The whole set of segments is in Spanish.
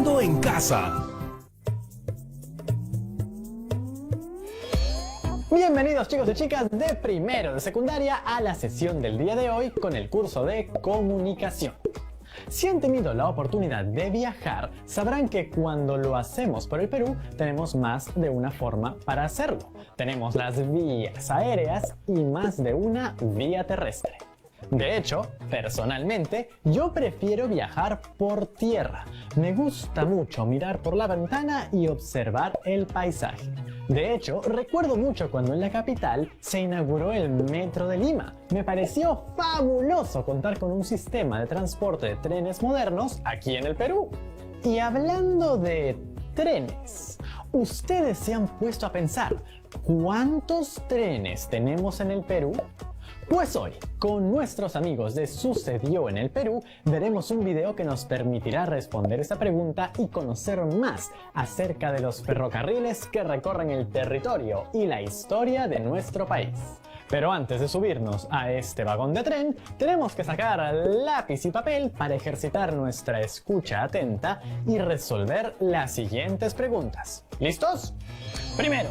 Aprendiendo en Casa. Bienvenidos chicos y chicas de primero de secundaria a la sesión del día de hoy con el curso de comunicación. Si han tenido la oportunidad de viajar, sabrán que cuando lo hacemos por el Perú tenemos más de una forma para hacerlo. Tenemos las vías aéreas y más de una vía terrestre. De hecho, personalmente, yo prefiero viajar por tierra. Me gusta mucho mirar por la ventana y observar el paisaje. De hecho, recuerdo mucho cuando en la capital se inauguró el Metro de Lima. Me pareció fabuloso contar con un sistema de transporte de trenes modernos aquí en el Perú. Y hablando de trenes, ¿ustedes se han puesto a pensar cuántos trenes tenemos en el Perú? Pues hoy, con nuestros amigos de Sucedió en el Perú, veremos un video que nos permitirá responder esa pregunta y conocer más acerca de los ferrocarriles que recorren el territorio y la historia de nuestro país. Pero antes de subirnos a este vagón de tren, tenemos que sacar lápiz y papel para ejercitar nuestra escucha atenta y resolver las siguientes preguntas. ¿Listos? Primero,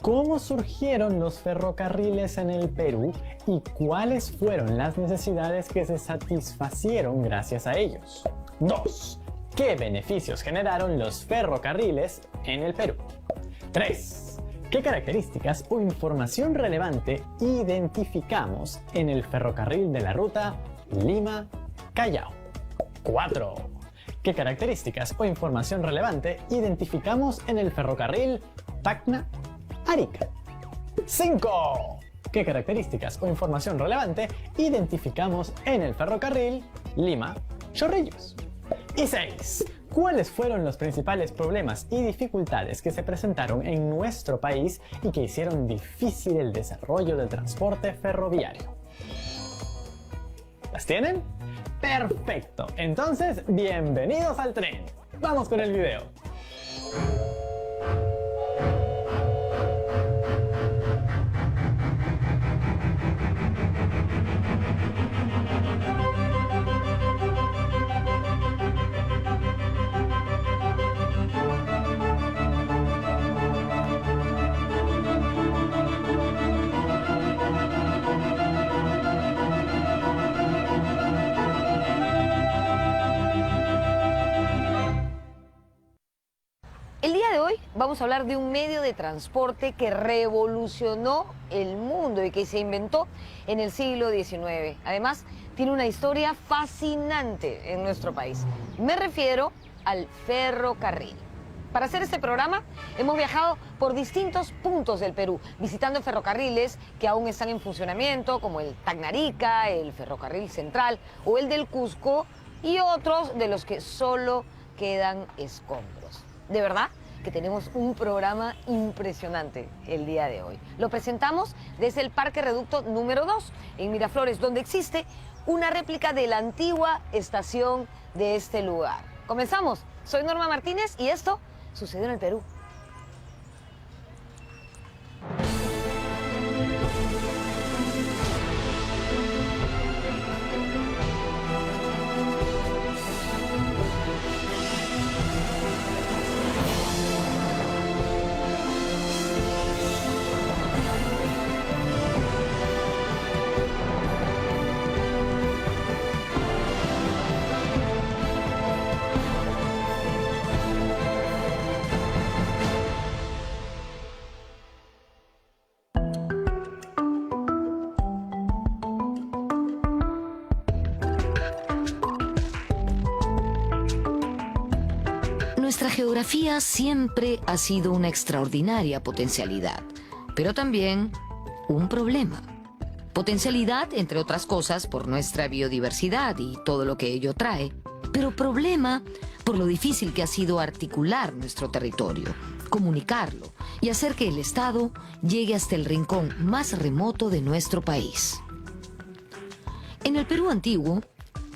¿cómo surgieron los ferrocarriles en el Perú y cuáles fueron las necesidades que se satisfacieron gracias a ellos? 2. ¿Qué beneficios generaron los ferrocarriles en el Perú? 3. ¿Qué características o información relevante identificamos en el ferrocarril de la ruta Lima-Callao? 4. ¿Qué características o información relevante identificamos en el ferrocarril Tacna-Arica? 5. ¿Qué características o información relevante identificamos en el ferrocarril Lima-Chorrillos? Y 6. ¿Cuáles fueron los principales problemas y dificultades que se presentaron en nuestro país y que hicieron difícil el desarrollo del transporte ferroviario? ¿Las tienen? ¡Perfecto! Entonces, bienvenidos al tren. ¡Vamos con el video! El día de hoy vamos a hablar de un medio de transporte que revolucionó el mundo y que se inventó en el siglo XIX. Además, tiene una historia fascinante en nuestro país. Me refiero al ferrocarril. Para hacer este programa hemos viajado por distintos puntos del Perú, visitando ferrocarriles que aún están en funcionamiento, como el Tacna-Arica, el Ferrocarril Central o el del Cusco, y otros de los que solo quedan escombros. De verdad que tenemos un programa impresionante el día de hoy. Lo presentamos desde el Parque Reducto número 2, en Miraflores, donde existe una réplica de la antigua estación de este lugar. Comenzamos. Soy Norma Martínez y esto sucedió en el Perú. Nuestra geografía siempre ha sido una extraordinaria potencialidad, pero también un problema. Potencialidad, entre otras cosas, por nuestra biodiversidad y todo lo que ello trae, pero problema por lo difícil que ha sido articular nuestro territorio, comunicarlo y hacer que el Estado llegue hasta el rincón más remoto de nuestro país. En el Perú antiguo,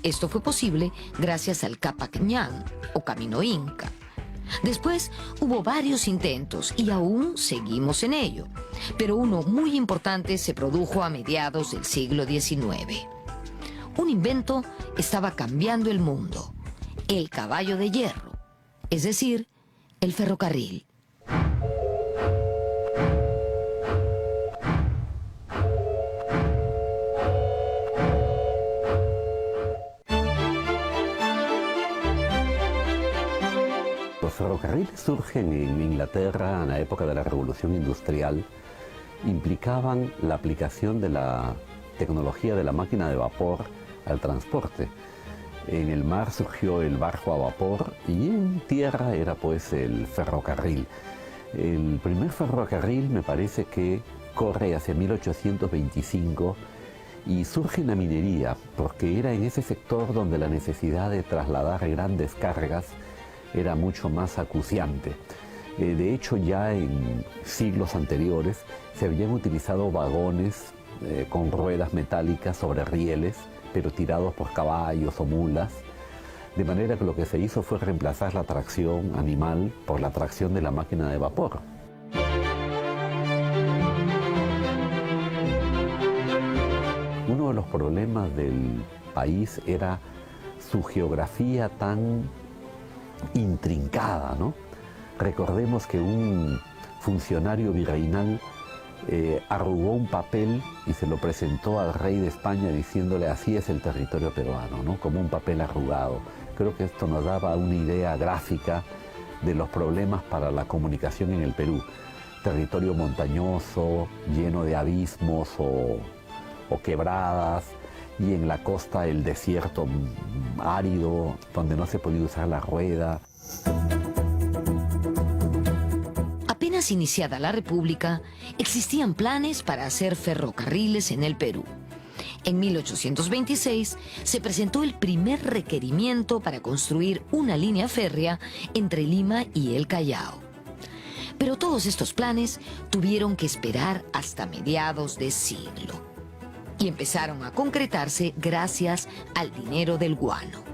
esto fue posible gracias al Capac Ñan, o Camino Inca. Después hubo varios intentos y aún seguimos en ello, pero uno muy importante se produjo a mediados del siglo XIX. Un invento estaba cambiando el mundo: el caballo de hierro, es decir, el ferrocarril. Los ferrocarriles surgen en Inglaterra en la época de la Revolución Industrial. Implicaban la aplicación de la tecnología de la máquina de vapor al transporte. En el mar surgió el barco a vapor y en tierra era pues el ferrocarril. El primer ferrocarril me parece que corre hacia 1825 y surge en la minería, porque era en ese sector donde la necesidad de trasladar grandes cargas era mucho más acuciante. De hecho, ya en siglos anteriores se habían utilizado vagones con ruedas metálicas sobre rieles, pero tirados por caballos o mulas, de manera que lo que se hizo fue reemplazar la tracción animal por la tracción de la máquina de vapor. Uno de los problemas del país era su geografía tan intrincada, ¿no? Recordemos que un funcionario virreinal arrugó un papel y se lo presentó al rey de España diciéndole: así es el territorio peruano, ¿no? Como un papel arrugado. Creo que esto nos daba una idea gráfica de los problemas para la comunicación en el Perú. Territorio montañoso, lleno de abismos o quebradas, y en la costa el desierto árido, donde no se podía usar la rueda. Apenas iniciada la República, existían planes para hacer ferrocarriles en el Perú. En 1826 se presentó el primer requerimiento para construir una línea férrea entre Lima y el Callao. Pero todos estos planes tuvieron que esperar hasta mediados de siglo y empezaron a concretarse gracias al dinero del guano.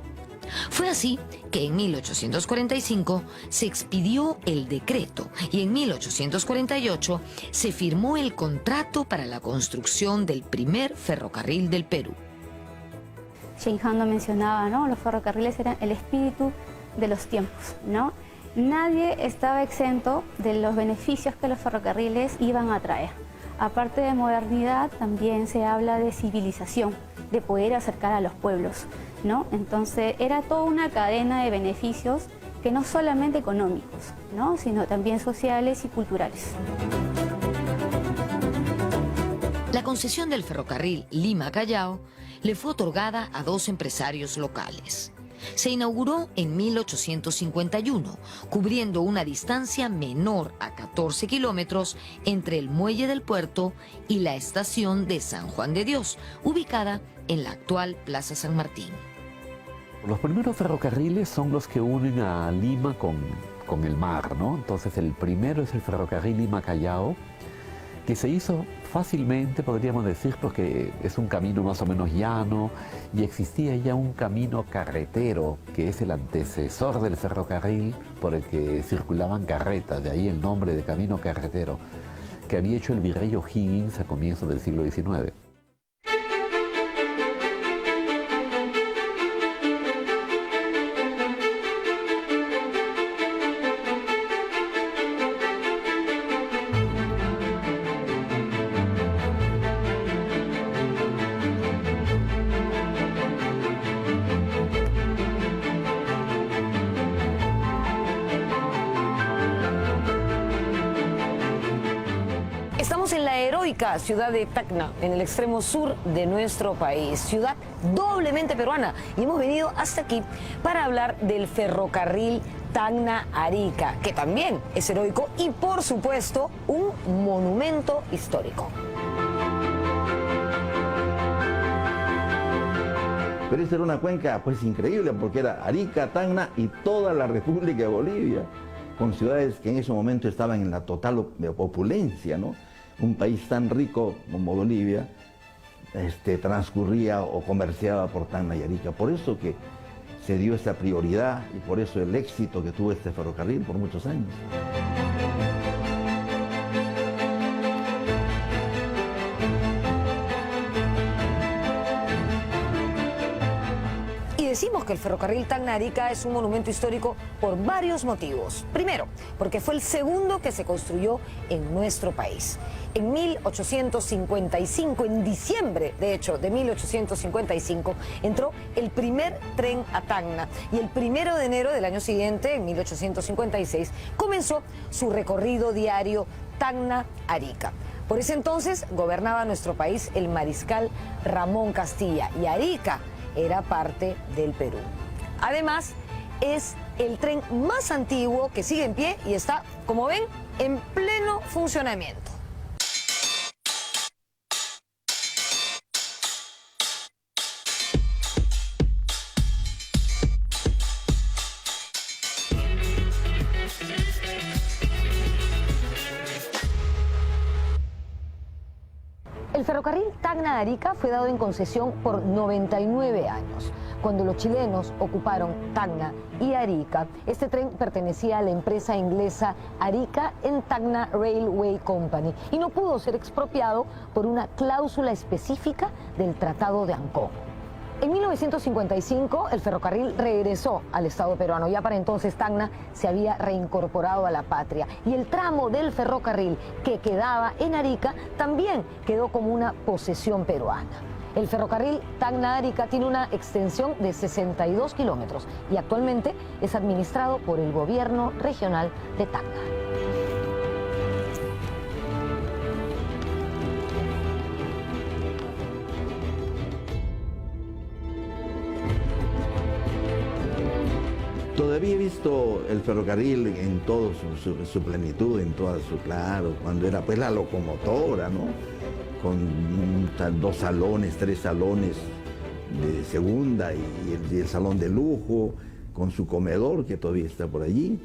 Fue así que en 1845 se expidió el decreto y en 1848 se firmó el contrato para la construcción del primer ferrocarril del Perú. Jane Han lo mencionaba, ¿no? Los ferrocarriles eran el espíritu de los tiempos, ¿no? Nadie estaba exento de los beneficios que los ferrocarriles iban a traer. Aparte de modernidad, también se habla de civilización, de poder acercar a los pueblos, ¿no? Entonces era toda una cadena de beneficios que no solamente económicos, ¿no? Sino también sociales y culturales. La concesión del ferrocarril Lima-Callao le fue otorgada a dos empresarios locales. Se inauguró en 1851, cubriendo una distancia menor a 14 kilómetros entre el muelle del puerto y la estación de San Juan de Dios, ubicada en la actual Plaza San Martín. Los primeros ferrocarriles son los que unen a Lima con el mar, ¿no? Entonces el primero es el ferrocarril Lima-Callao, que se hizo fácilmente, podríamos decir, porque es un camino más o menos llano y existía ya un camino carretero que es el antecesor del ferrocarril por el que circulaban carretas, de ahí el nombre de camino carretero, que había hecho el virrey O'Higgins a comienzos del siglo XIX. Estamos en la heroica ciudad de Tacna, en el extremo sur de nuestro país, ciudad doblemente peruana, y hemos venido hasta aquí para hablar del ferrocarril Tacna-Arica, que también es heroico y, por supuesto, un monumento histórico. Pero esta era una cuenca pues increíble, porque era Arica, Tacna y toda la República de Bolivia, con ciudades que en ese momento estaban en la total opulencia, ¿no? Un país tan rico como Bolivia transcurría o comerciaba por Tacna y Arica. Por eso que se dio esta prioridad y por eso el éxito que tuvo este ferrocarril por muchos años. decimos que el ferrocarril Tacna-Arica es un monumento histórico por varios motivos. Primero, porque fue el segundo que se construyó en nuestro país. En 1855, en diciembre, de hecho, de 1855, entró el primer tren a Tacna y el 1 de enero del año siguiente, en 1856, comenzó su recorrido diario Tacna-Arica. Por ese entonces gobernaba nuestro país el mariscal Ramón Castilla y Arica era parte del Perú. Además, es el tren más antiguo que sigue en pie y está, como ven, en pleno funcionamiento. El ferrocarril Tacna-Arica fue dado en concesión por 99 años. Cuando los chilenos ocuparon Tacna y Arica, este tren pertenecía a la empresa inglesa Arica and Tacna Railway Company y no pudo ser expropiado por una cláusula específica del Tratado de Ancón. En 1955 el ferrocarril regresó al Estado peruano. Ya para entonces Tacna se había reincorporado a la patria y el tramo del ferrocarril que quedaba en Arica también quedó como una posesión peruana. El ferrocarril Tacna-Arica tiene una extensión de 62 kilómetros y actualmente es administrado por el gobierno regional de Tacna. Todavía he visto el ferrocarril en toda su plenitud, en toda su, claro, cuando era pues la locomotora, ¿no? Con 2 salones, 3 salones de segunda y el salón de lujo, con su comedor que todavía está por allí.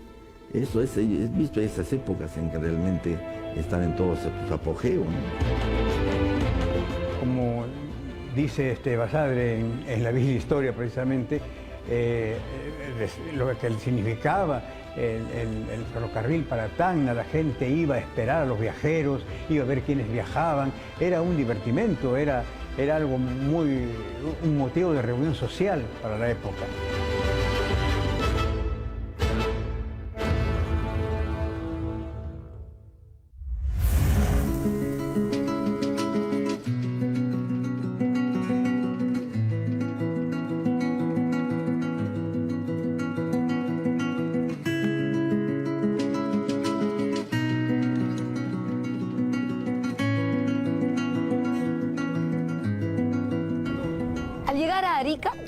Eso es, he visto esas épocas en que realmente están en todo su apogeo, ¿no? Como dice Basadre en La Vieja Historia precisamente, lo que significaba el ferrocarril para Tacna, la gente iba a esperar a los viajeros, iba a ver quiénes viajaban, era un divertimento, era algo un motivo de reunión social para la época.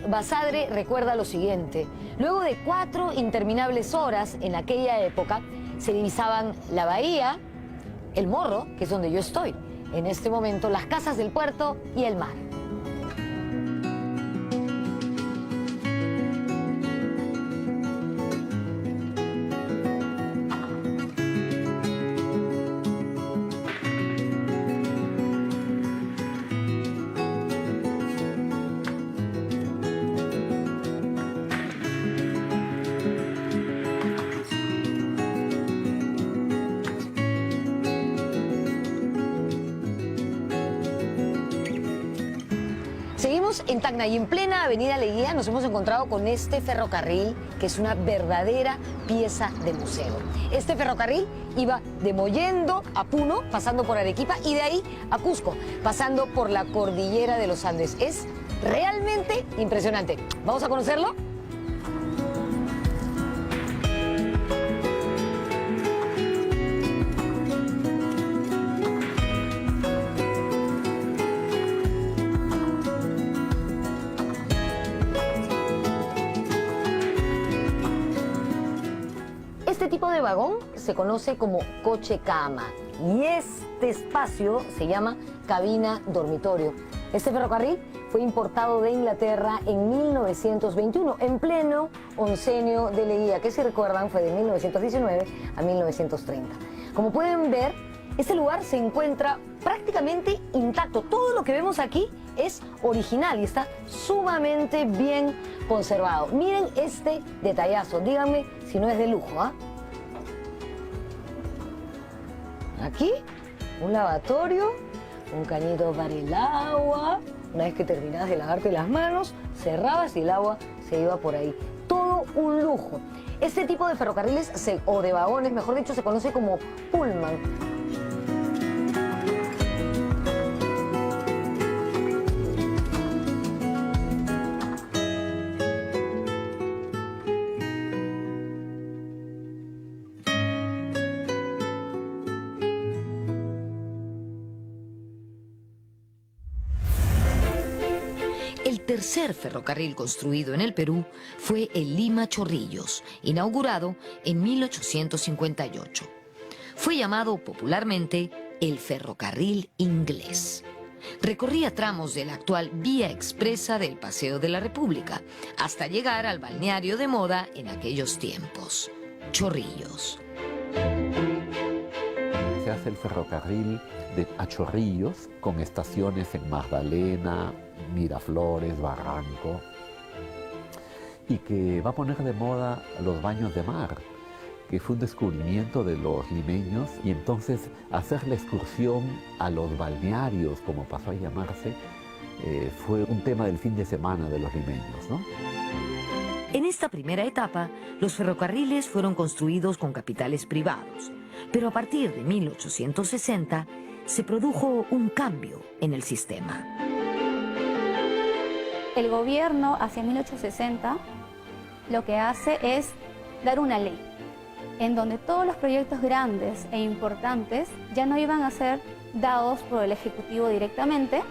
Basadre recuerda lo siguiente: luego de 4 interminables horas en aquella época, se divisaban la bahía, el Morro, que es donde yo estoy, en este momento las casas del puerto y el mar. Seguimos en Tacna y en plena avenida Leguía nos hemos encontrado con este ferrocarril que es una verdadera pieza de museo. Este ferrocarril iba de Mollendo a Puno, pasando por Arequipa y de ahí a Cusco, pasando por la cordillera de los Andes. Es realmente impresionante. ¿Vamos a conocerlo? Este tipo de vagón se conoce como coche cama y este espacio se llama cabina dormitorio. Este ferrocarril fue importado de Inglaterra en 1921, en pleno oncenio de Leguía, que si recuerdan fue de 1919 a 1930. Como pueden ver, este lugar se encuentra prácticamente intacto. Todo lo que vemos aquí es original y está sumamente bien conservado. Miren este detallazo, díganme si no es de lujo, ¿ah? Aquí, un lavatorio, un cañito para el agua. Una vez que terminabas de lavarte las manos, cerrabas y el agua se iba por ahí. Todo un lujo. Este tipo de ferrocarriles, o de vagones, mejor dicho, se conoce como pullman. El tercer ferrocarril construido en el Perú fue el Lima-Chorrillos, inaugurado en 1858. Fue llamado popularmente el ferrocarril inglés. Recorría tramos de la actual vía expresa del Paseo de la República hasta llegar al balneario de moda en aquellos tiempos, Chorrillos. Se hace el ferrocarril a Chorrillos con estaciones en Magdalena, Miraflores, Barranco, y que va a poner de moda los baños de mar, que fue un descubrimiento de los limeños, y entonces hacer la excursión a los balnearios, como pasó a llamarse, fue un tema del fin de semana de los limeños, ¿no? En esta primera etapa, los ferrocarriles fueron construidos con capitales privados, pero a partir de 1860 se produjo un cambio en el sistema. El gobierno hacia 1860 lo que hace es dar una ley en donde todos los proyectos grandes e importantes ya no iban a ser dados por el Ejecutivo directamente,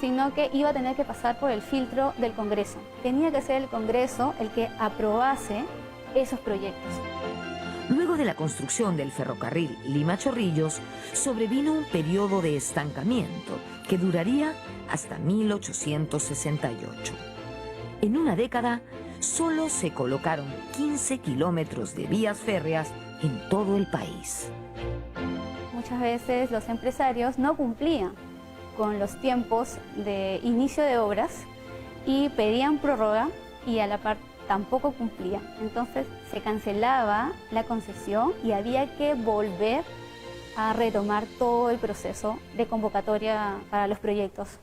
sino que iba a tener que pasar por el filtro del Congreso. Tenía que ser el Congreso el que aprobase esos proyectos. Luego de la construcción del ferrocarril Lima-Chorrillos, sobrevino un periodo de estancamiento que duraría hasta 1868. En una década, solo se colocaron 15 kilómetros de vías férreas en todo el país. Muchas veces los empresarios no cumplían con los tiempos de inicio de obras y pedían prórroga y a la par tampoco cumplían. Entonces se cancelaba la concesión y había que volver a retomar todo el proceso de convocatoria para los proyectos.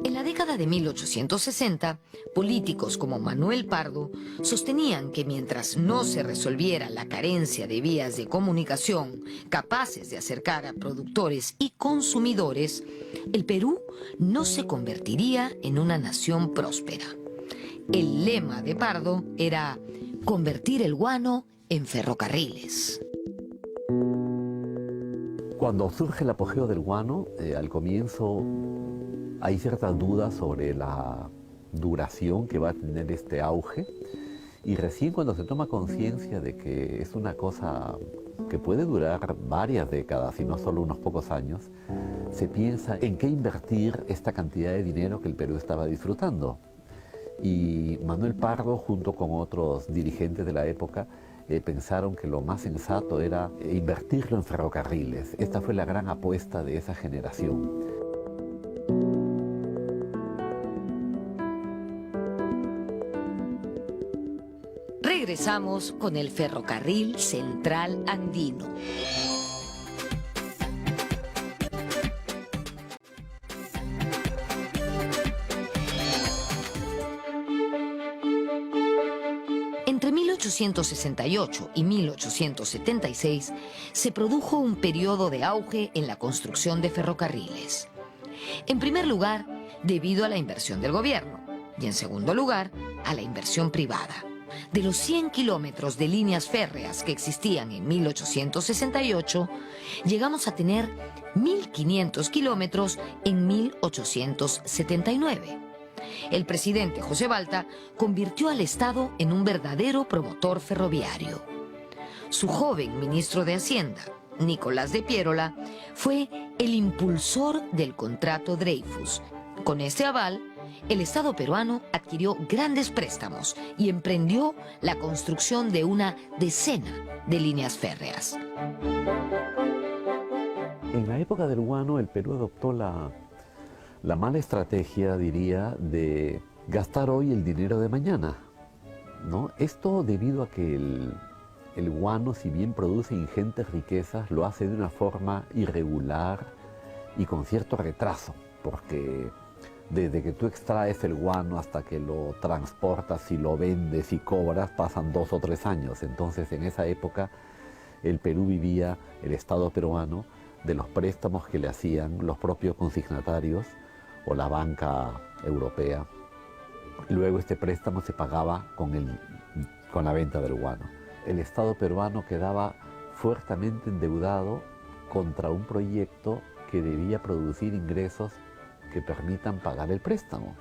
En la década de 1860, políticos como Manuel Pardo sostenían que mientras no se resolviera la carencia de vías de comunicación capaces de acercar a productores y consumidores, el Perú no se convertiría en una nación próspera. El lema de Pardo era convertir el guano en ferrocarriles. Cuando surge el apogeo del guano, al comienzo hay ciertas dudas sobre la duración que va a tener este auge, y recién cuando se toma conciencia de que es una cosa que puede durar varias décadas y no solo unos pocos años, se piensa en qué invertir esta cantidad de dinero que el Perú estaba disfrutando. Y Manuel Pardo, junto con otros dirigentes de la época, pensaron que lo más sensato era invertirlo en ferrocarriles. Esta fue la gran apuesta de esa generación. Regresamos con el ferrocarril central andino. Entre 1868 y 1876 se produjo un periodo de auge en la construcción de ferrocarriles. En primer lugar, debido a la inversión del gobierno, y en segundo lugar, a la inversión privada. De los 100 kilómetros de líneas férreas que existían en 1868, llegamos a tener 1.500 kilómetros en 1879. El presidente José Balta convirtió al Estado en un verdadero promotor ferroviario. Su joven ministro de Hacienda, Nicolás de Piérola, fue el impulsor del contrato Dreyfus. Con este aval, el Estado peruano adquirió grandes préstamos y emprendió la construcción de una decena de líneas férreas. En la época del guano, el Perú adoptó la mala estrategia, diría, de gastar hoy el dinero de mañana, ¿no? Esto debido a que el guano, si bien produce ingentes riquezas, lo hace de una forma irregular y con cierto retraso, porque desde que tú extraes el guano hasta que lo transportas y lo vendes y cobras, pasan 2 o 3 años. Entonces, en esa época, el Perú vivía, el Estado peruano, de los préstamos que le hacían los propios consignatarios o la banca europea. Luego este préstamo se pagaba con la venta del guano. El Estado peruano quedaba fuertemente endeudado contra un proyecto que debía producir ingresos que permitan pagar el préstamo.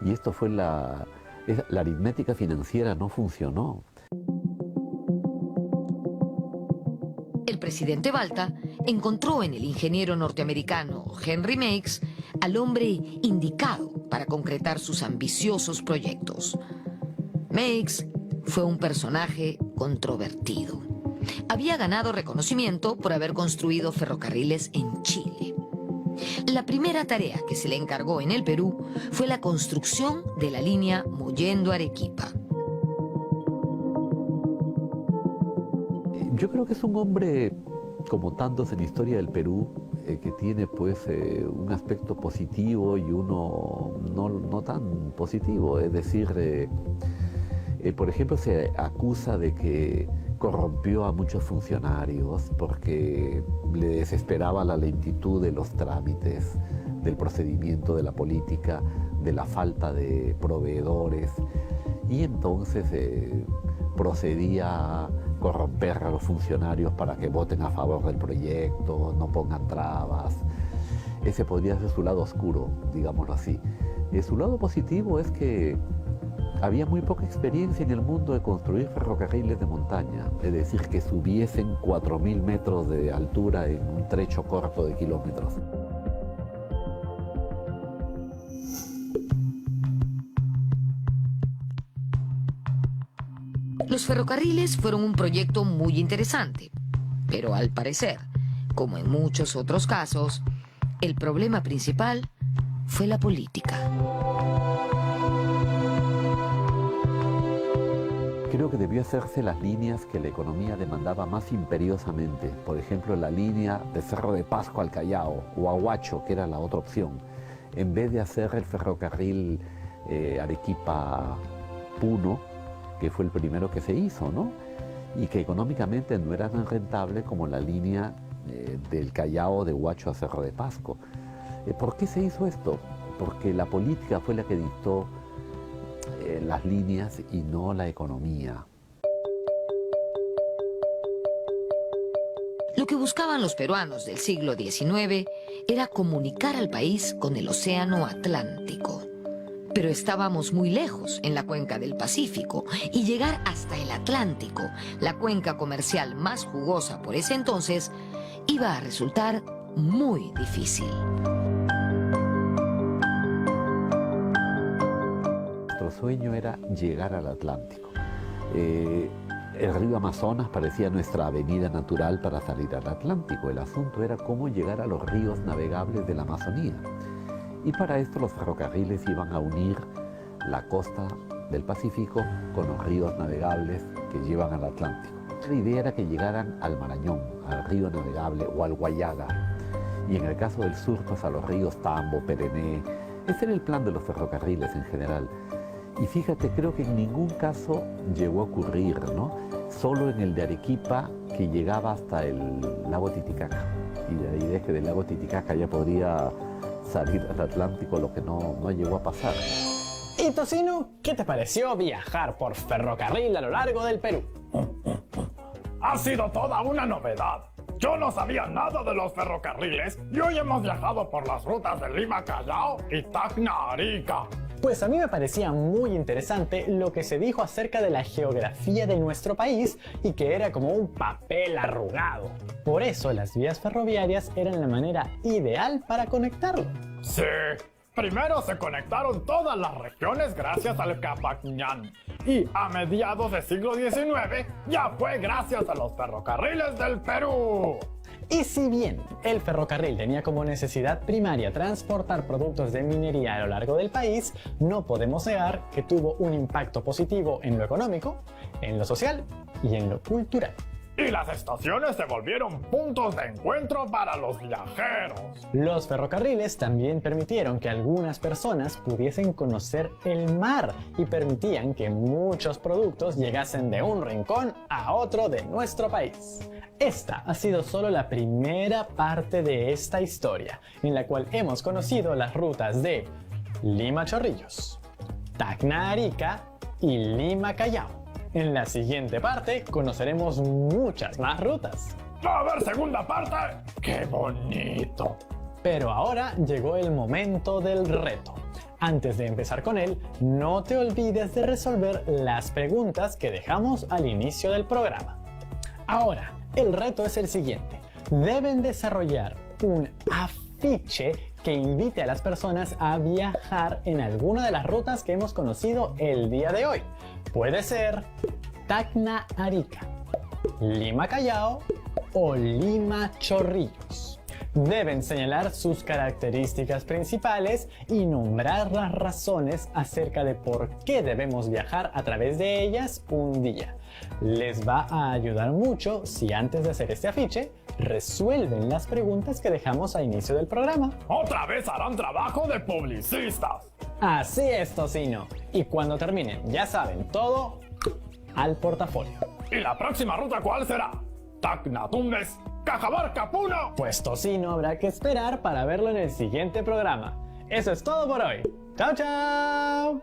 Y esto fue la aritmética financiera no funcionó. El presidente Balta encontró en el ingeniero norteamericano Henry Meigs al hombre indicado para concretar sus ambiciosos proyectos. Meigs fue un personaje controvertido. Había ganado reconocimiento por haber construido ferrocarriles en Chile. La primera tarea que se le encargó en el Perú fue la construcción de la línea Mollendo-Arequipa. Yo creo que es un hombre, como tantos en la historia del Perú, que tiene pues un aspecto positivo y uno no tan positivo. Es decir, por ejemplo, se acusa de que corrompió a muchos funcionarios porque le desesperaba la lentitud de los trámites, del procedimiento de la política, de la falta de proveedores, y entonces procedía a corromper a los funcionarios para que voten a favor del proyecto, no pongan trabas. Ese podría ser su lado oscuro, digámoslo así. Su lado positivo es que había muy poca experiencia en el mundo de construir ferrocarriles de montaña, es decir, que subiesen 4.000 metros de altura en un trecho corto de kilómetros. Los ferrocarriles fueron un proyecto muy interesante, pero al parecer, como en muchos otros casos, el problema principal fue la política. Creo que debió hacerse las líneas que la economía demandaba más imperiosamente. Por ejemplo, la línea de Cerro de Pasco al Callao o a Huacho, que era la otra opción. En vez de hacer el ferrocarril Arequipa-Puno, que fue el primero que se hizo, ¿no? Y que económicamente no era tan rentable como la línea del Callao de Huacho a Cerro de Pasco. ¿Por qué se hizo esto? Porque la política fue la que dictó las líneas y no la economía. Lo que buscaban los peruanos del siglo XIX era comunicar al país con el océano Atlántico. Pero estábamos muy lejos en la cuenca del Pacífico y llegar hasta el Atlántico, la cuenca comercial más jugosa por ese entonces, iba a resultar muy difícil. Nuestro sueño era llegar al Atlántico. El río Amazonas parecía nuestra avenida natural para salir al Atlántico. El asunto era cómo llegar a los ríos navegables de la Amazonía. Y para esto los ferrocarriles iban a unir la costa del Pacífico con los ríos navegables que llevan al Atlántico. La idea era que llegaran al Marañón, al río navegable o al Guayaga. Y en el caso del sur, pues a los ríos Tambo, Perené. Ese era el plan de los ferrocarriles en general. Y fíjate, creo que en ningún caso llegó a ocurrir, ¿no? Solo en el de Arequipa, que llegaba hasta el lago Titicaca. Y la idea es que del lago Titicaca ya podría salir al Atlántico, lo que no llegó a pasar. Y Tocino, ¿qué te pareció viajar por ferrocarril a lo largo del Perú? Ha sido toda una novedad. Yo no sabía nada de los ferrocarriles y hoy hemos viajado por las rutas de Lima-Callao y Tacna-Arica. Pues a mí me parecía muy interesante lo que se dijo acerca de la geografía de nuestro país y que era como un papel arrugado. Por eso las vías ferroviarias eran la manera ideal para conectarlo. Sí, primero se conectaron todas las regiones gracias al Capacñán y a mediados del siglo XIX ya fue gracias a los ferrocarriles del Perú. Y si bien el ferrocarril tenía como necesidad primaria transportar productos de minería a lo largo del país, no podemos negar que tuvo un impacto positivo en lo económico, en lo social y en lo cultural. y las estaciones se volvieron puntos de encuentro para los viajeros. Los ferrocarriles también permitieron que algunas personas pudiesen conocer el mar y permitían que muchos productos llegasen de un rincón a otro de nuestro país. Esta ha sido solo la primera parte de esta historia, en la cual hemos conocido las rutas de Lima Chorrillos, Tacna Arica y Lima Callao. En la siguiente parte conoceremos muchas más rutas. ¿Va a haber segunda parte? ¡Qué bonito! Pero ahora llegó el momento del reto. Antes de empezar con él, no te olvides de resolver las preguntas que dejamos al inicio del programa. Ahora, el reto es el siguiente. Deben desarrollar un afiche que invite a las personas a viajar en alguna de las rutas que hemos conocido el día de hoy. Puede ser Tacna Arica, Lima Callao o Lima Chorrillos. Deben señalar sus características principales y nombrar las razones acerca de por qué debemos viajar a través de ellas un día. Les va a ayudar mucho si antes de hacer este afiche resuelven las preguntas que dejamos a inicio del programa. ¡Otra vez harán trabajo de publicistas! Así es, Tocino. Y cuando terminen, ya saben, todo al portafolio. ¿Y la próxima ruta cuál será? ¿Tacna Tumbes? ¿Cajamarca Puno? Pues Tocino habrá que esperar para verlo en el siguiente programa. Eso es todo por hoy. ¡Chao, chao!